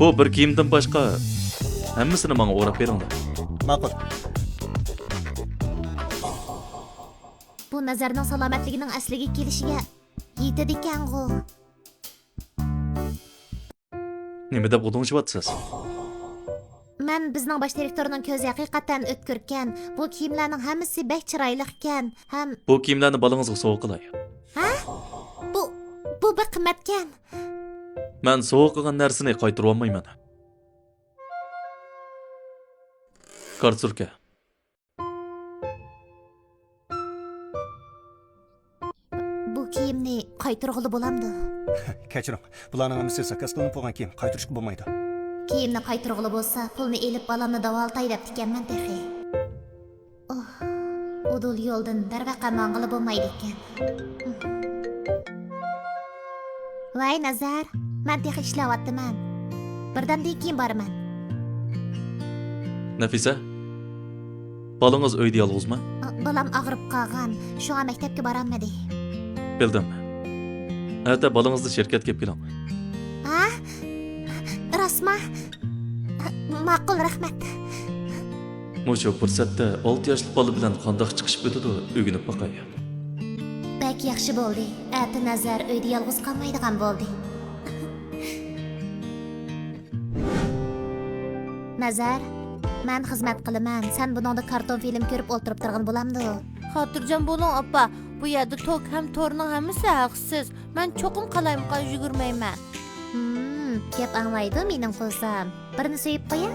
Bu bir kiyimdan boshqa hammasini menga o'rab beringlar. Ma'qul. Bu nazarning salomatligining asliga kelishiga yetadi ekan-ku. Nima deb o'ding'ishyapsiz? Men bizning bosh direktorning ko'zi haqiqatan o'tkirkan. Bu kiyimlarning hammasi bek chiroyli ekan. Ham Bu kiyimlarni bolangizga sovg'a qilay. ha? Bu bir qimmatkan. Men sovg'a qilgan narsani qaytarib olmayman. Kartsurka. Bu kiyimni qaytarg'ili bo'lamdi. Kechiring. Bularning hammasi zakas qilinib bo'lgan kiyim, qaytarishga bo'lmaydi. Kiyimni qaytarg'ili bo'lsa, pulni elib balamni davoltay deb tikanman texi. Oh, udul yo'ldan darvaqa mang'ili bo'lmaydi ekan. Voy Nazar, men texi ishlayapman. Birdamdan keyin boraman. Nafisa, bolangiz uyda yolg'izmi? Balam og'rib qolgan. Shunga maktabga borolmadi. Bildim. Erta bolangizni shirkatga kelib keling. Ha? Rasma? Ma'qul, rahmat. Mushu fursatda 6 yoshli bola bilan qandoq chiqishib o'tadi, o'rganib boqay. Bak yaxshi bo'ldi. Ati Nazar uyda yolg'iz qolmaydigan bo'ldi. Nazar, men xizmat qilaman. Sen buningda karton film ko'rib o'ltirib turgan bo'lamdi. Xotirjam bo'ling, oppa. Bu yerda tok ham torning hammasi haqsiz. Men cho'qim qalayimqa yugurmayman. Gap anglaydi mening qo'zam. Birini so'yib qo'yay.